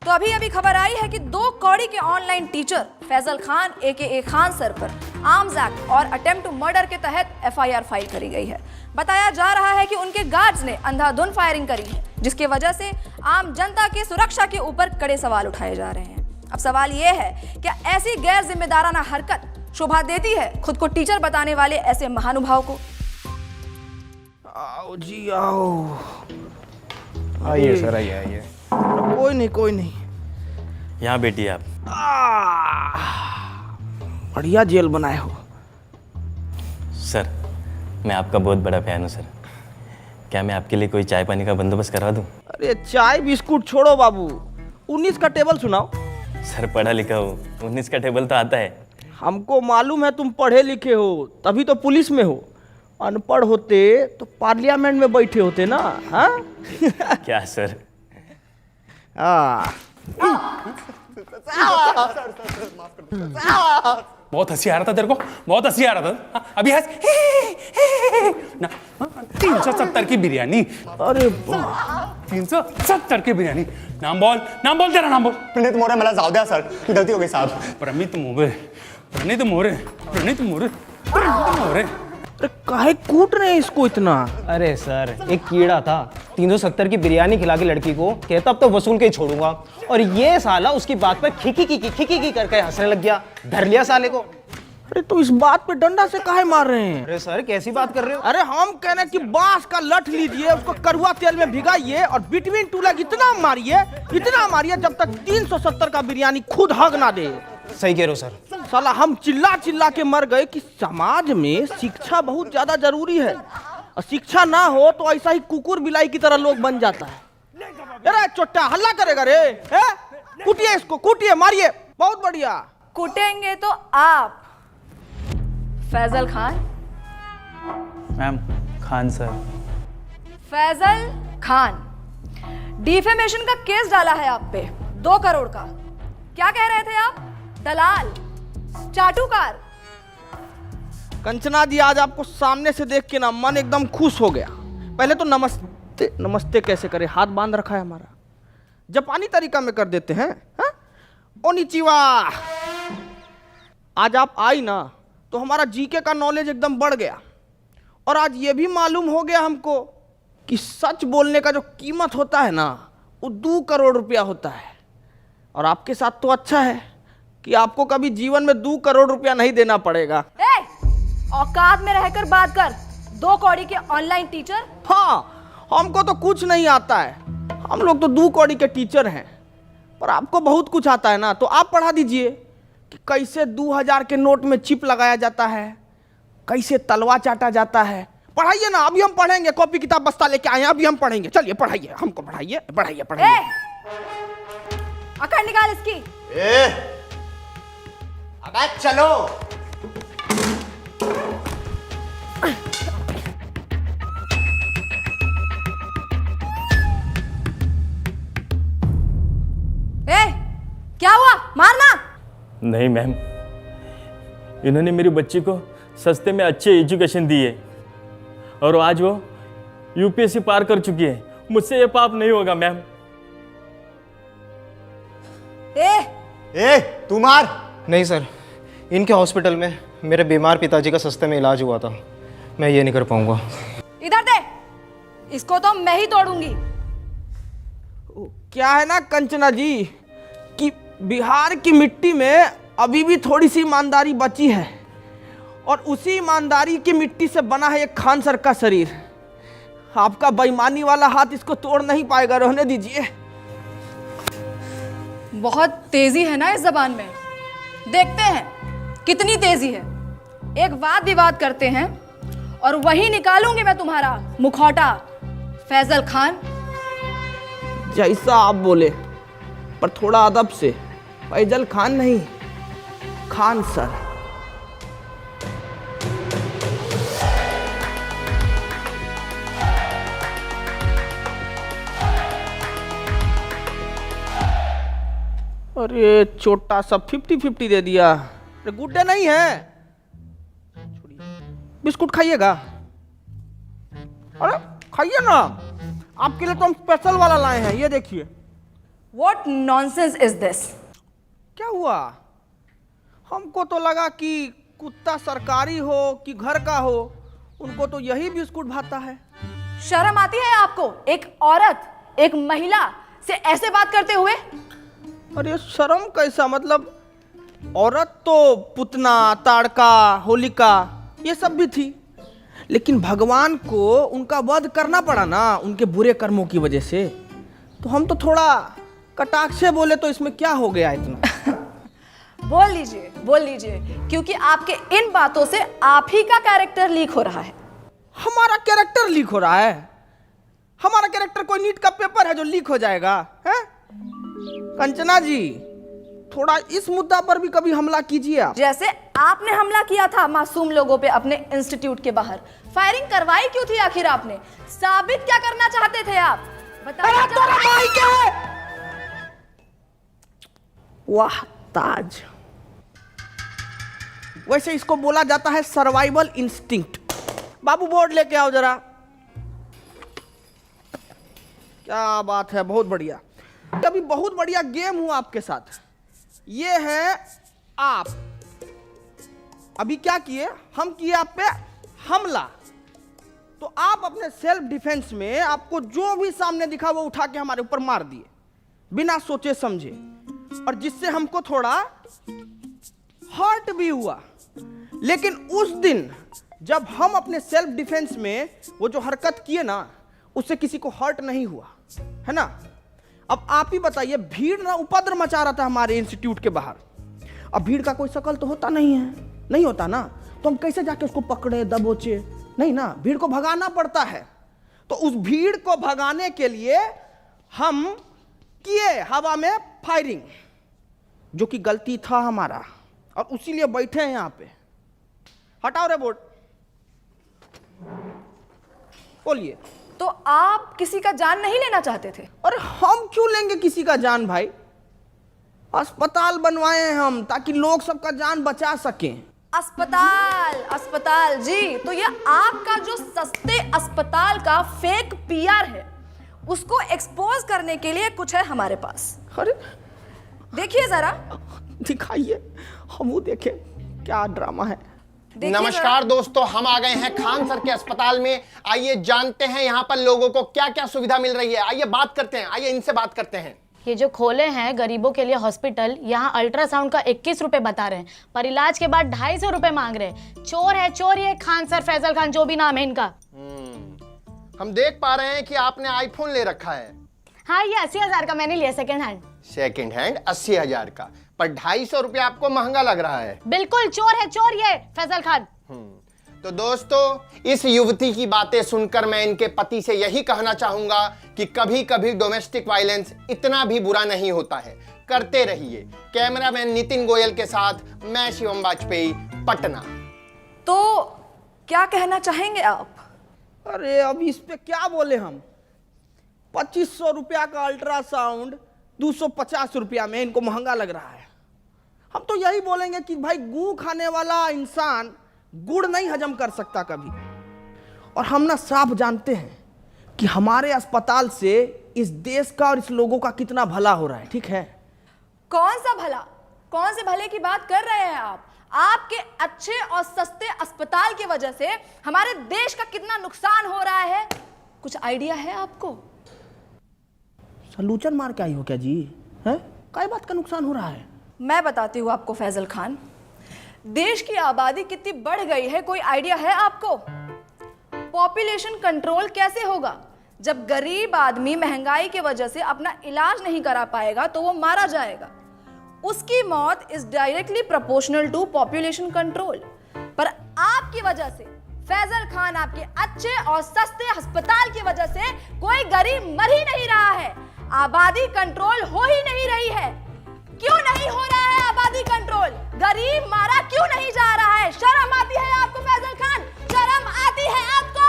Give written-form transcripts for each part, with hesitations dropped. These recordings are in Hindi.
तो अभी अभी खबर आई है कि 2 कौड़ी के ऑनलाइन टीचर फैजल खान एके खान सर पर आर्म्स एक्ट और अटेम्प्ट टू मर्डर के तहत एफआईआर फाइल करी गई है। बताया जा रहा है कि उनके गार्ड्स ने अंधाधुंध फायरिंग करी है, जिसकी वजह से आम जनता की सुरक्षा के ऊपर कड़े सवाल उठाए जा रहे हैं। अब सवाल यह है, क्या ऐसी गैर जिम्मेदाराना हरकत शोभा देती है खुद को टीचर बताने वाले ऐसे महानुभाव को? आओ जी आओ। आइए सर, आइए। कोई नहीं। यहाँ बैठिए आप। बढ़िया जेल बनाए हो सर, मैं आपका बहुत बड़ा फैन हूँ सर। क्या मैं आपके लिए कोई चाय पानी का बंदोबस्त करवा दूँ? अरे चाय बिस्कुट छोड़ो बाबू, 19 का टेबल सुनाओ। सर पढ़ा लिखा हो, 19 का टेबल तो आता है। हमको मालूम है तुम पढ़े लिखे हो, तभी तो पुलिस में हो। अनपढ़ होते तो पार्लियामेंट में बैठे होते ना। हाँ क्या सर? बहुत हंसी आ रहा था तेरे को, बहुत हंसी आ रहा था। अभी हंस ना। 370 की बिरयानी। अरे 370 की बिरयानी। नाम बोल तेरा नाम बोल। प्रणीत मोरे, मला जाऊ द्या सर, गलती हो गई साहब। प्रणीत मोरे। अरे काहे कूट रहे हैं इसको इतना? अरे सर, एक कीड़ा था 370 की बिरयानी खिला के लड़की को, कहता अब तो वसूल के ही छोड़ूंगा, और ये साला उसकी बात पर खिकी करके हंसने लग गया। धर लिया साले को। अरे तो इस बात पे डंडा से काहे मार रहे हैं? अरे सर कैसी बात कर रहे हो? अरे हम कह रहे हैं कि बांस का लठ लीजिए, उसको कड़वा तेल में भिगाइए और बिटवीन टू लेग इतना मारिए जब तक 370 का बिरयानी खुद हग ना दे। सही कह रहे हो सर। साला हम चिल्ला के मर गए कि समाज में शिक्षा बहुत ज्यादा जरूरी है, और शिक्षा ना हो तो ऐसा ही कुकुर बिलाई की तरह लोग बन जाता है। अरे चोट्टा हल्ला करेगा रे, कूटिए इसको, कूटिए, मारिए। बहुत बढ़िया। कुटेंगे तो आप Faisal Khan. Ma'am, Khan sir. Faisal Khan, defamation का केस डाला है आप पे 2 करोड़ का। क्या कह रहे थे आप? दलाल, चाटुकार। कंचना जी, आज आपको सामने से देख के ना मन एकदम खुश हो गया। पहले तो नमस्ते कैसे करे, हाथ बांध रखा है हमारा, जापानी तरीका में कर देते हैं। ओनिचिवा। आज आप आई ना तो हमारा जीके का नॉलेज एकदम बढ़ गया, और आज ये भी मालूम हो गया हमको कि सच बोलने का जो कीमत होता है ना, वो 2 करोड़ रुपया होता है। और आपके साथ तो अच्छा है कि आपको कभी जीवन में 2 करोड़ रुपया नहीं देना पड़ेगा। औकात में रहकर बात कर। 2 कौड़ी के ऑनलाइन टीचर। हाँ, हमको तो कुछ नहीं आता है, हम लोग तो 2 कौड़ी के टीचर हैं, पर आपको बहुत कुछ आता है ना, तो आप पढ़ा दीजिए कि कैसे 2000 के नोट में चिप लगाया जाता है, कैसे तलवा चाटा जाता है। पढ़ाइए ना, अभी हम पढ़ेंगे। कॉपी किताब बस्ता लेके आए हैं, अभी हम पढ़ेंगे। चलिए पढ़ाइए, हमको पढ़ाइए। अकड़ निकाल इसकी। अबे चलो। क्या हुआ? मारना नहीं मैम, इन्होंने मेरी बच्ची को सस्ते में अच्छी एजुकेशन दी है, और आज वो यूपीएससी पार कर चुकी है। मुझसे ये पाप नहीं होगा मैम। तू मार। नहीं सर, इनके हॉस्पिटल में मेरे बीमार पिताजी का सस्ते में इलाज हुआ था, मैं ये नहीं कर पाऊंगा। इधर दे, इसको तो मैं ही तोड़ूंगी। क्या है ना कंचना जी कि बिहार की मिट्टी में अभी भी थोड़ी सी ईमानदारी बची है, और उसी ईमानदारी की मिट्टी से बना है एक खान सर का शरीर। आपका बेईमानी वाला हाथ इसको तोड़ नहीं पाएगा, रहने दीजिए। बहुत तेजी है ना इस जबान में, देखते हैं कितनी तेजी है। एक वाद विवाद करते हैं और वही निकालूंगी मैं तुम्हारा मुखौटा। फैजल खान, जैसा आप बोले, पर थोड़ा अदब से। फैजल खान नहीं, खान सर। अरे छोटा सा 50-50 दे दिया। अरे गुड्डे नहीं है, बिस्कुट खाइएगा? अरे खाइए ना, आपके लिए तो हम स्पेशल वाला लाए हैं, ये देखिए। What nonsense is this? क्या हुआ? हमको तो लगा कि कुत्ता सरकारी हो कि घर का हो, उनको तो यही बिस्कुट भाता है। शर्म आती है आपको? एक औरत, एक महिला से ऐसे बात करते हुए? अरे शर्म कैसा, मतलब औरत तो पुतना, ताड़का, होलिका ये सब भी थी, लेकिन भगवान को उनका वध करना पड़ा ना उनके बुरे कर्मों की वजह से, तो हम तो थोड़ा कटाक्ष से बोले तो इसमें क्या हो गया इतना। बोल लीजिए, क्योंकि आपके इन बातों से आप ही का कैरेक्टर लीक हो रहा है। हमारा कैरेक्टर लीक हो रहा है? हमारा कैरेक्टर कोई नीट का पेपर है जो लीक हो जाएगा? है कंचना जी, थोड़ा इस मुद्दा पर भी कभी हमला कीजिए आप। जैसे आपने हमला किया था मासूम लोगों पे अपने इंस्टीट्यूट के बाहर। फायरिंग करवाई क्यों थी आखिर आपने? साबित क्या करना चाहते थे आप? बताइए। वाह ताज, वैसे इसको बोला जाता है सर्वाइवल इंस्टिंक्ट। बाबू बोर्ड लेके आओ जरा। क्या बात है, बहुत बढ़िया। कभी बहुत बढ़िया गेम हुआ आपके साथ। ये है आप। अभी क्या किए? हम किए आप पे हमला, तो आप अपने सेल्फ डिफेंस में आपको जो भी सामने दिखा वो उठा के हमारे ऊपर मार दिए बिना सोचे समझे, और जिससे हमको थोड़ा हर्ट भी हुआ। लेकिन उस दिन जब हम अपने सेल्फ डिफेंस में वो जो हरकत किए ना, उससे किसी को हर्ट नहीं हुआ, है ना? अब आप ही बताइए, भीड़ ना उपद्रव मचा रहा था हमारे इंस्टीट्यूट के बाहर। अब भीड़ का कोई शकल तो होता नहीं है, नहीं होता ना, तो हम कैसे जाके उसको पकड़े दबोचे? नहीं ना, भीड़ को भगाना पड़ता है। तो उस भीड़ को भगाने के लिए हम किए हवा में फायरिंग, जो कि गलती था हमारा, और उसीलिए बैठे हैं यहां पे। हटाओ रे बोर्ड, बोलिए। तो आप किसी का जान नहीं लेना चाहते थे? अरे हम क्यों लेंगे किसी का जान भाई? अस्पताल बनवाए हैं हम ताकि लोग सबका जान बचा सकें। अस्पताल जी, तो ये आपका जो सस्ते अस्पताल का फेक पीआर है, उसको एक्सपोज करने के लिए कुछ है हमारे पास। अरे देखिए जरा, दिखाइए, हम वो देखें क्या ड्रामा है। नमस्कार दोस्तों, हम आ गए हैं खान सर के अस्पताल में। आइए जानते हैं यहाँ पर लोगों को क्या क्या सुविधा मिल रही है। आइए बात करते हैं, आइए इनसे बात करते हैं। ये जो खोले हैं गरीबों के लिए हॉस्पिटल, यहाँ अल्ट्रासाउंड का 21 रुपए बता रहे हैं, पर इलाज के बाद 250 रुपए मांग रहे हैं। चोर है चोर, ये खान सर, फैजल खान, जो भी नाम है इनका। हम देख पा रहे हैं कि आपने आईफोन ले रखा है। हाँ, ये 80,000 का मैंने लिया सेकंड हैंड। सेकंड हैंड 80,000 का, पर 250 रुपया आपको महंगा लग रहा है। बिल्कुल चोर है चोर ये फैजल खान। तो दोस्तों, इस युवती की बातें सुनकर मैं इनके पति से यही कहना चाहूंगा कि कभी कभी डोमेस्टिक वायलेंस इतना भी बुरा नहीं होता है। करते रहिए। कैमरामैन नितिन गोयल के साथ मैं शिवम वाजपेयी, पटना। तो क्या कहना चाहेंगे आप? अरे अब इस पे क्या बोले हम? 2500 रुपया का अल्ट्रासाउंड 250 रुपया में इनको महंगा लग रहा है। हम तो यही बोलेंगे कि भाई, गू खाने वाला इंसान गुड़ नहीं हजम कर सकता कभी। और हम ना साफ जानते हैं कि हमारे अस्पताल से इस देश का और इस लोगों का कितना भला हो रहा है, ठीक है? कौन सा भला? कौन से भले की बात कर रहे हैं आप? आपके अच्छे और सस्ते अस्पताल की वजह से हमारे देश का कितना नुकसान हो रहा है, कुछ आइडिया है आपको? सलूचन मार के आई हो क्या जी? हैं? काय बात का नुकसान हो रहा है? मैं बताती हूँ आपको फैजल खान। देश की आबादी कितनी बढ़ गई है, कोई आइडिया है आपको? पॉपुलेशन कंट्रोल कैसे होगा? जब गरीब आदमी महंगाई की वजह से अपना इलाज नहीं करा पाएगा तो वो मारा जाएगा। उसकी मौत is directly proportional to population control. पर आपकी वजह से, फैजल खान, आपके अच्छे और सस्ते अस्पताल की वजह से कोई गरीब मर ही नहीं रहा है, आबादी कंट्रोल हो ही नहीं रही है। क्यों नहीं हो रहा है आबादी कंट्रोल? गरीब मारा क्यों नहीं जा रहा है? शर्म आती है आपको फैजल खान? शर्म आती है आपको?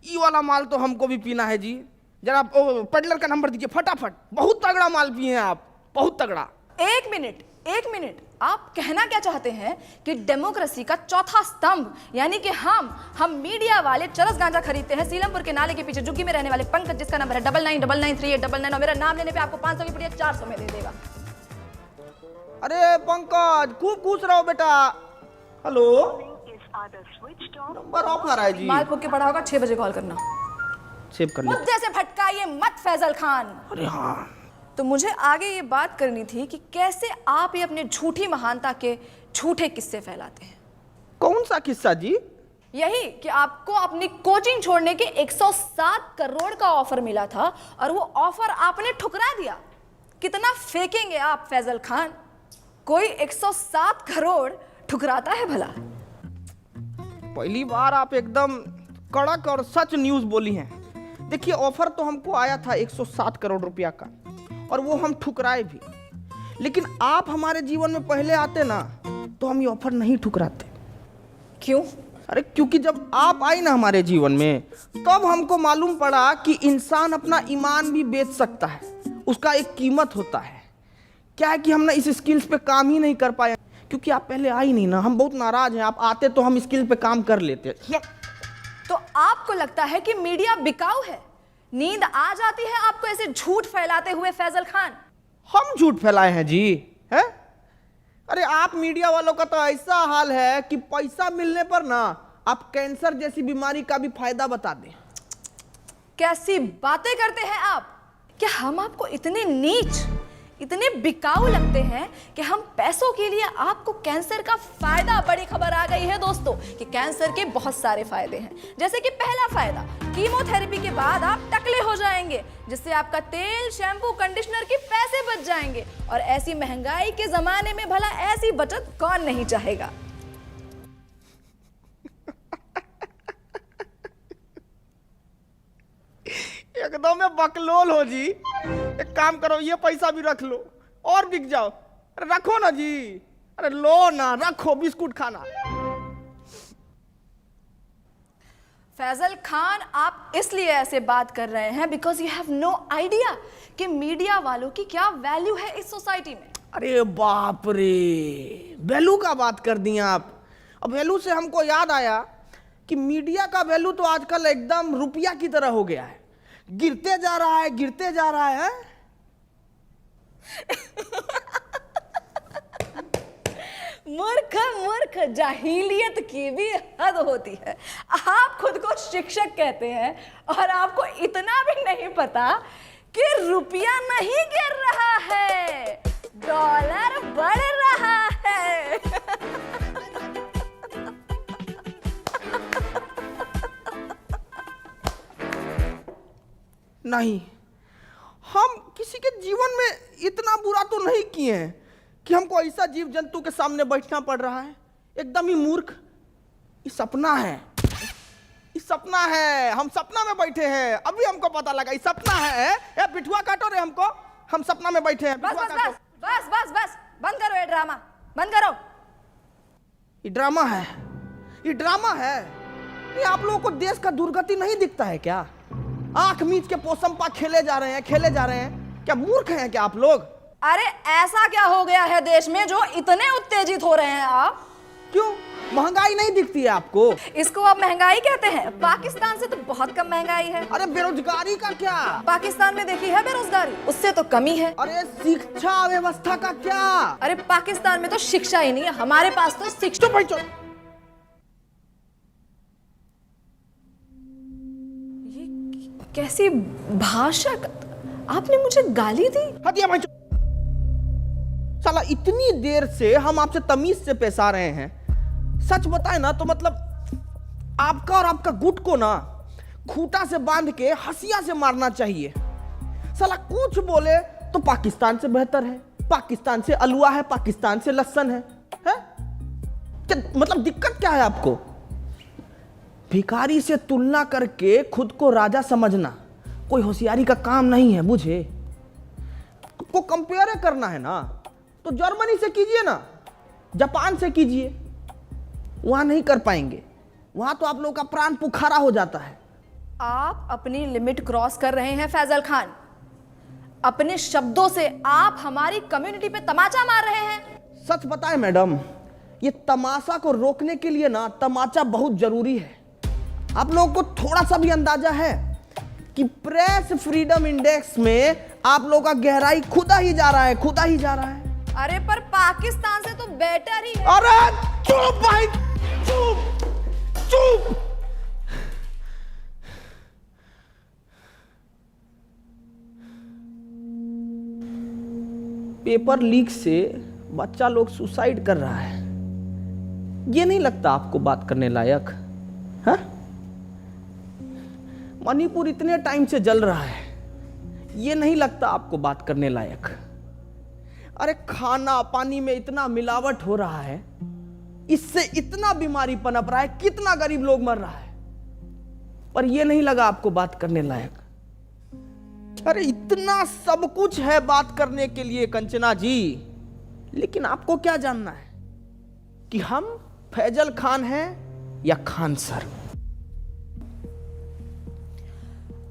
ये वाला माल तो हमको भी पीना है जी। जरा पेडलर का नंबर दीजिए फटाफट। बहुत तगड़ा माल पिए हैं आप, बहुत तगड़ा। एक एक मिनट, आप कहना क्या चाहते हैं कि डेमोक्रेसी का चौथा स्तंभ यानी कि हम मीडिया वाले चरस गांजा खरीदते हैं सीलमपुर के नाले के पीछे झुग्गी में रहने वाले पंकज, जिसका नंबर है 99993899, और मेरा नाम लेने पे आपको 500 की पुड़िया 400 में दे देगा। अरे पंकज, खूब खुश रहो बेटा। हेलो, नंबर ऑफ आ रहा है जी। माल फूक के पड़ा होगा, 6 बजे कॉल करना। सेव कर ले। मुद्दे से भटकाइए मत फैजल खान। अरे हाँ, तो मुझे आगे ये बात करनी थी कि कैसे आप ये अपने झूठी महानता के झूठे किस्से फैलाते हैं। कौन सा किस्सा जी? यही कि आपको अपनी कोचिंग छोड़ने के 107 करोड़ का ऑफर मिला था और वो ऑफर आपने ठुकरा दिया। कितना फेंकेंगे आप फैजल खान? कोई 107 करोड़ ठुकराता है भला? पहली बार आप एकदम कड़क और सच न्यूज बोली हैं। देखिए, ऑफर तो हमको आया था 107 करोड़ रुपया का, और वो हम ठुकराए भी। लेकिन आप हमारे जीवन में पहले आते ना, तो हम ये ऑफर नहीं ठुकराते। क्यों? अरे क्योंकि जब आप आई ना हमारे जीवन में, तब हमको मालूम पड़ा कि इंसान अपना ईमान भी बेच सकता है, उसका एक कीमत होता है। क्या है कि हम ना इस स्किल्स पे काम ही नहीं कर पाए, क्योंकि आप पहले आई नहीं ना। हम बहुत नाराज हैं, आप आते तो हम स्किल पे काम कर लेते। तो आपको लगता है कि मीडिया बिकाऊ है? नींद आ जाती है आपको ऐसे झूठ फैलाते हुए फैजल खान? हम झूठ फैलाए हैं जी? हैं? अरे आप मीडिया वालों का तो ऐसा हाल है कि पैसा मिलने पर ना आप कैंसर जैसी बीमारी का भी फायदा बता दें। कैसी बातें करते हैं आप? क्या हम आपको इतने नीच, इतने बिकाऊ लगते हैं कि हम पैसों के लिए आपको कैंसर का फायदा? बड़ी खबर आ गई है दोस्तों कि कैंसर के बहुत सारे फायदे हैं। जैसे कि पहला फायदा, कीमोथेरेपी के बाद आप टकले हो जाएंगे, जिससे आपका तेल, शैम्पू, कंडीशनर के पैसे बच जाएंगे। और ऐसी महंगाई के जमाने में भला ऐसी बचत कौन नहीं चाहेगा? एकदम में बकलोल हो जी। एक काम करो, ये पैसा भी रख लो और बिक जाओ। अरे रखो ना जी, अरे लो ना, रखो, बिस्कुट खाना। फैजल खान, आप इसलिए ऐसे बात कर रहे हैं because you have no idea कि मीडिया वालों की क्या वैल्यू है इस सोसाइटी में। अरे बाप रे, वैल्यू का बात कर दिया आप। अब वैल्यू से हमको याद आया कि मीडिया का वैल्यू तो आजकल एकदम रुपया की तरह हो गया है, गिरते जा रहा है, गिरते जा रहा है। मूर्ख मूर्ख, जाहिलियत की भी हद होती है। आप खुद को शिक्षक कहते हैं और आपको इतना भी नहीं पता कि रुपया नहीं गिर रहा है, डॉलर बढ़ रहा है। नहीं, हम किसी के जीवन में इतना बुरा तो नहीं किए हैं कि हमको ऐसा जीव जंतु के सामने बैठना पड़ रहा है। एकदम ही मूर्ख। ये सपना है, ये सपना है। हम सपना में बैठे हैं, अभी हमको पता लगा ये सपना है। ए पिठुआ काटो रे हमको, हम सपना में बैठे हैं। बस बस बस बस बस बस, बंद करो ये ड्रामा, बंद करो। ये ड्रामा है, ये ड्रामा है। ये आप लोगों को देश का दुर्गति नहीं दिखता है क्या? आंख मीच के पोसंपा खेले जा रहे हैं, खेले जा रहे हैं। क्या मूर्ख हैं क्या आप लोग? अरे ऐसा क्या हो गया है देश में जो इतने उत्तेजित हो रहे हैं आप? क्यों, महंगाई नहीं दिखती है आपको? इसको आप महंगाई कहते हैं? पाकिस्तान से तो बहुत कम महंगाई है। अरे बेरोजगारी का क्या? पाकिस्तान में देखी है बेरोजगारी, उससे तो कमी है। अरे शिक्षा व्यवस्था का क्या? अरे पाकिस्तान में तो शिक्षा ही नहीं है, हमारे पास तो शिक्षा। ये कैसी भाषा? आपने मुझे गाली दी? हटिया भाई। साला इतनी देर से हम आपसे तमीज से पेश आ रहे हैं। सच बताए ना तो मतलब आपका और आपका गुट को ना खूंटा से बांध के हंसिया से मारना चाहिए। साला कुछ बोले तो पाकिस्तान से बेहतर है, पाकिस्तान से अलुआ है, पाकिस्तान से लहसन है? क्या मतलब दिक्कत क्या है आपको? भिखारी से तुलना करके खुद को राजा समझना कोई होशियारी का काम नहीं है, बुझे? को कंपेयर करना है ना तो जर्मनी से कीजिए ना, जापान से कीजिए। वहां नहीं कर पाएंगे, वहां तो आप लोगों का प्राण पुखारा हो जाता है। आप अपनी लिमिट क्रॉस कर रहे हैं फैजल खान। अपने शब्दों से आप हमारी कम्युनिटी पे तमाचा मार रहे हैं। सच बताएं मैडम, ये तमाशा को रोकने के लिए ना तमाचा बहुत जरूरी है। आप लोगों को थोड़ा सा भी अंदाजा है कि प्रेस फ्रीडम इंडेक्स में आप लोगों का गहराई खुदा ही जा रहा है, खुदा ही जा रहा है। अरे पर पाकिस्तान से तो बेटर ही है। अरे चुप भाई, चुप चुप। पेपर लीक से बच्चा लोग सुसाइड कर रहा है, ये नहीं लगता आपको बात करने लायक? हाँ? मणिपुर इतने टाइम से जल रहा है, ये नहीं लगता आपको बात करने लायक? अरे खाना पानी में इतना मिलावट हो रहा है, इससे इतना बीमारी पनप रहा है, कितना गरीब लोग मर रहा है, पर यह नहीं लगा आपको बात करने लायक? अरे इतना सब कुछ है बात करने के लिए कंचना जी, लेकिन आपको क्या जानना है कि हम फैजल खान हैं या खान सर?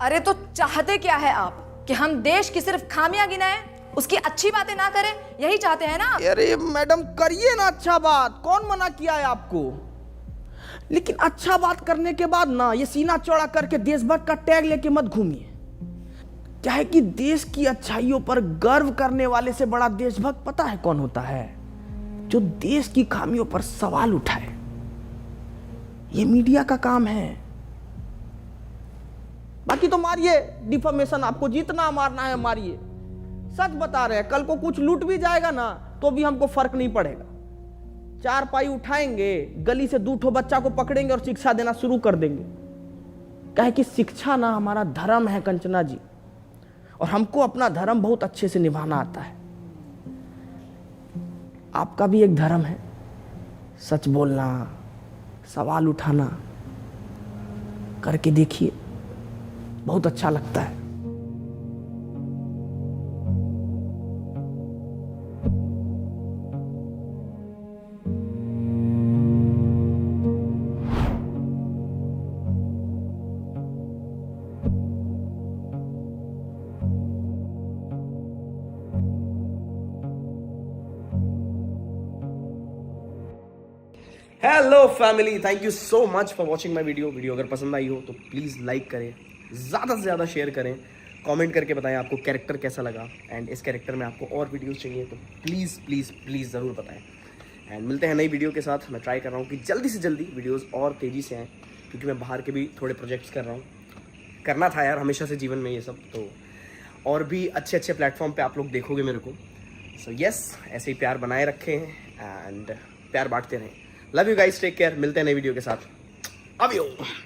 अरे तो चाहते क्या है आप कि हम देश की सिर्फ खामियां गिनाएं, उसकी अच्छी बातें ना करें? यही चाहते हैं ना आप? अरे मैडम करिए ना अच्छा बात, कौन मना किया है आपको? लेकिन अच्छा बात करने के बाद ना ये सीना चौड़ा करके देशभक्त का टैग लेके मत घूमिए। क्या है कि देश की अच्छाइयों पर गर्व करने वाले से बड़ा देशभक्त पता है कौन होता है? जो देश की खामियों पर सवाल उठाए। ये मीडिया का काम है। बाकी तो मारिए डिफॉर्मेशन, आपको जितना मारना है मारिए। सच बता रहे हैं, कल को कुछ लूट भी जाएगा ना तो भी हमको फर्क नहीं पड़ेगा। 4 पाई उठाएंगे, गली से 2 ठो बच्चा को पकड़ेंगे और शिक्षा देना शुरू कर देंगे। कहे कि शिक्षा ना हमारा धर्म है कंचना जी, और हमको अपना धर्म बहुत अच्छे से निभाना आता है। आपका भी एक धर्म है, सच बोलना, सवाल उठाना। करके देखिए, बहुत अच्छा लगता है। Hello family, thank you so much for watching my video अगर पसंद आई हो तो प्लीज़ लाइक करें, ज़्यादा से ज़्यादा शेयर करें, कमेंट करके बताएं आपको कैरेक्टर कैसा लगा, एंड इस कैरेक्टर में आपको और वीडियोस चाहिए तो प्लीज़ प्लीज़ प्लीज़ ज़रूर बताएं। एंड मिलते हैं नई वीडियो के साथ। मैं ट्राई कर रहा हूँ कि जल्दी से जल्दी वीडियोज़ और तेज़ी से आएँ, क्योंकि मैं बाहर के भी थोड़े प्रोजेक्ट्स कर रहा हूँ। करना था यार हमेशा से जीवन में ये सब, तो और भी अच्छे अच्छे प्लेटफॉर्म पर आप लोग देखोगे मेरे को। सो यस, ऐसे ही प्यार बनाए रखें एंड प्यार बांटते रहें। Love you guys, take care. मिलते हैं नई वीडियो के साथ। अब यू।